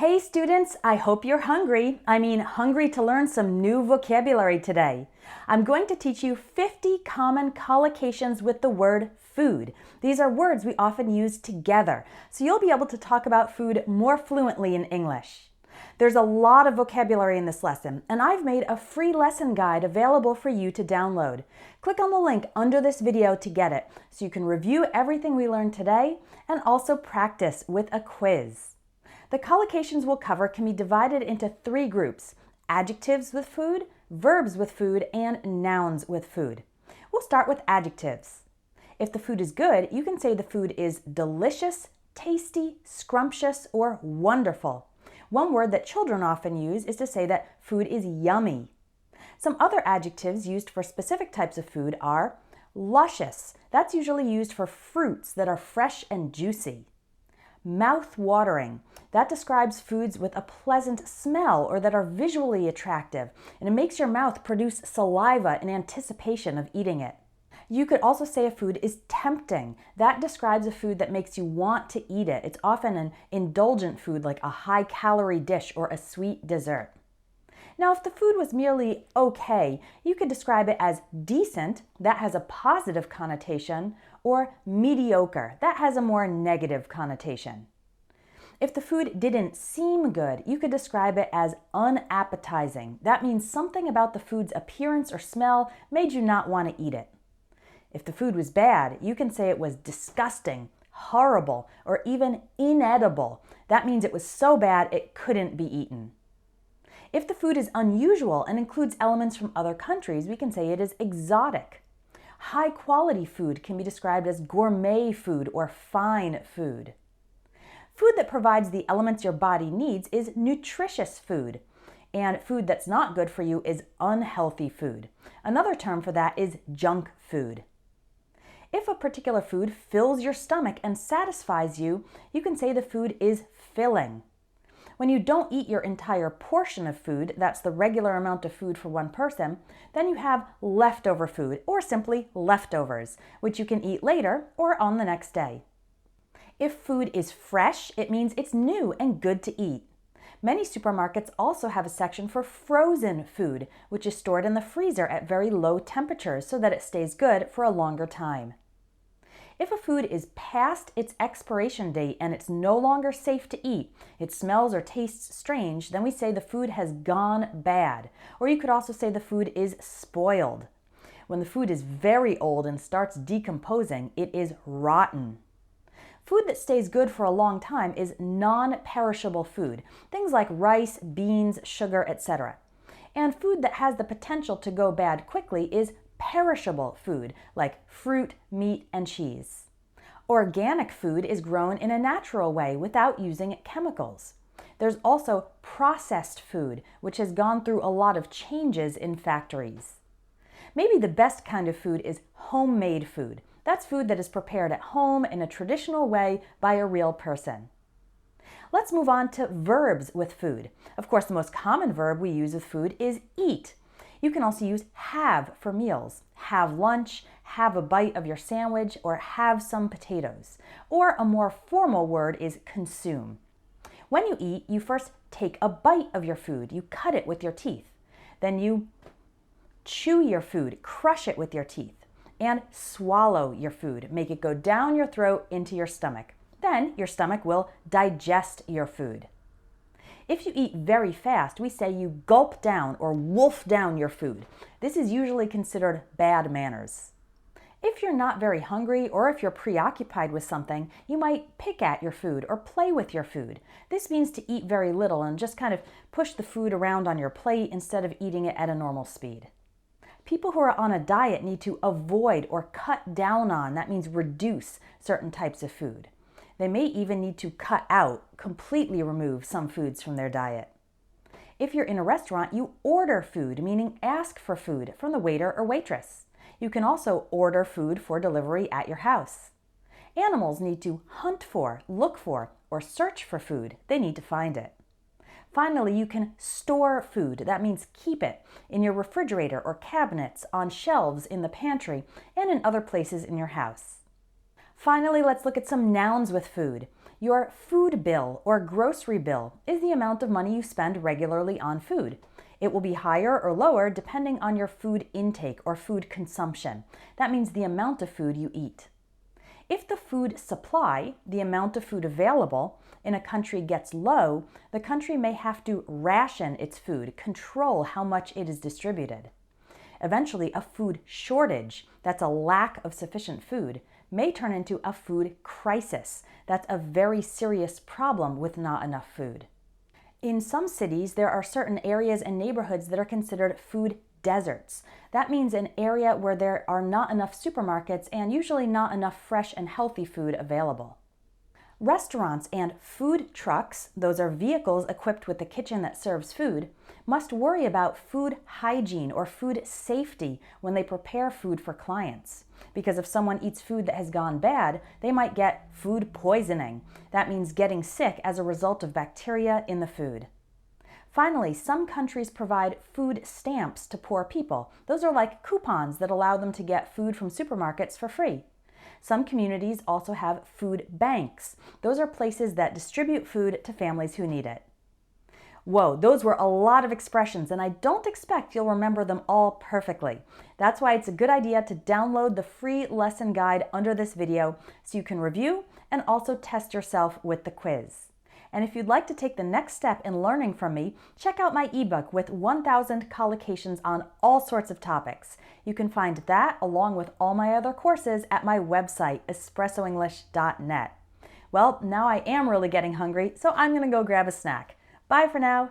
Hey students, I hope you're hungry. Hungry to learn some new vocabulary today. I'm going to teach you 50 common collocations with the word food. These are words we often use together, so you'll be able to talk about food more fluently in English. There's a lot of vocabulary in this lesson, and I've made a free lesson guide available for you to download. Click on the link under this video to get it, so you can review everything we learned today and also practice with a quiz. The collocations we'll cover can be divided into 3 groups: adjectives with food, verbs with food, and nouns with food. We'll start with adjectives. If the food is good, you can say the food is delicious, tasty, scrumptious, or wonderful. One word that children often use is to say that food is yummy. Some other adjectives used for specific types of food are luscious. That's usually used for fruits that are fresh and juicy. Mouth-watering. That describes foods with a pleasant smell or that are visually attractive, and it makes your mouth produce saliva in anticipation of eating it. You could also say a food is tempting. That describes a food that makes you want to eat it. It's often an indulgent food like a high-calorie dish or a sweet dessert. Now, if the food was merely okay, you could describe it as decent, that has a positive connotation, or mediocre, that has a more negative connotation. If the food didn't seem good, you could describe it as unappetizing. That means something about the food's appearance or smell made you not want to eat it. If the food was bad, you can say it was disgusting, horrible, or even inedible. That means it was so bad it couldn't be eaten. If the food is unusual and includes elements from other countries, we can say it is exotic. High-quality food can be described as gourmet food or fine food. Food that provides the elements your body needs is nutritious food, and food that's not good for you is unhealthy food. Another term for that is junk food. If a particular food fills your stomach and satisfies you, you can say the food is filling. When you don't eat your entire portion of food, that's the regular amount of food for one person, then you have leftover food, or simply leftovers, which you can eat later or on the next day. If food is fresh, it means it's new and good to eat. Many supermarkets also have a section for frozen food, which is stored in the freezer at very low temperatures so that it stays good for a longer time. If a food is past its expiration date and it's no longer safe to eat, it smells or tastes strange, then we say the food has gone bad. Or you could also say the food is spoiled. When the food is very old and starts decomposing, it is rotten. Food that stays good for a long time is non-perishable food, things like rice, beans, sugar, etc. And food that has the potential to go bad quickly is perishable food, like fruit, meat, and cheese. Organic food is grown in a natural way without using chemicals. There's also processed food, which has gone through a lot of changes in factories. Maybe the best kind of food is homemade food. That's food that is prepared at home in a traditional way by a real person. Let's move on to verbs with food. Of course, the most common verb we use with food is eat. You can also use have for meals. Have lunch, have a bite of your sandwich, or have some potatoes. Or a more formal word is consume. When you eat, you first take a bite of your food. You cut it with your teeth. Then you chew your food, crush it with your teeth, and swallow your food. Make it go down your throat into your stomach. Then your stomach will digest your food. If you eat very fast, we say you gulp down or wolf down your food. This is usually considered bad manners. If you're not very hungry or if you're preoccupied with something, you might pick at your food or play with your food. This means to eat very little and just kind of push the food around on your plate instead of eating it at a normal speed. People who are on a diet need to avoid or cut down on, that means reduce, certain types of food. They may even need to cut out, completely remove some foods from their diet. If you're in a restaurant, you order food, meaning ask for food from the waiter or waitress. You can also order food for delivery at your house. Animals need to hunt for, look for, or search for food. They need to find it. Finally, you can store food. That means keep it in your refrigerator or cabinets, on shelves in the pantry, and in other places in your house. Finally, let's look at some nouns with food. Your food bill or grocery bill is the amount of money you spend regularly on food. It will be higher or lower depending on your food intake or food consumption. That means the amount of food you eat. If the food supply, the amount of food available, in a country gets low, the country may have to ration its food, control how much it is distributed. Eventually, a food shortage, that's a lack of sufficient food, may turn into a food crisis. That's a very serious problem with not enough food. In some cities, there are certain areas and neighborhoods that are considered food deserts. That means an area where there are not enough supermarkets and usually not enough fresh and healthy food available. Restaurants and food trucks, those are vehicles equipped with a kitchen that serves food, must worry about food hygiene or food safety when they prepare food for clients. Because if someone eats food that has gone bad, they might get food poisoning. That means getting sick as a result of bacteria in the food. Finally, some countries provide food stamps to poor people. Those are like coupons that allow them to get food from supermarkets for free. Some communities also have food banks. Those are places that distribute food to families who need it. Whoa, those were a lot of expressions, and I don't expect you'll remember them all perfectly. That's why it's a good idea to download the free lesson guide under this video so you can review and also test yourself with the quiz. And if you'd like to take the next step in learning from me, check out my ebook with 1,000 collocations on all sorts of topics. You can find that along with all my other courses at my website, espressoenglish.net. Well, now I am really getting hungry, so I'm going to go grab a snack. Bye for now.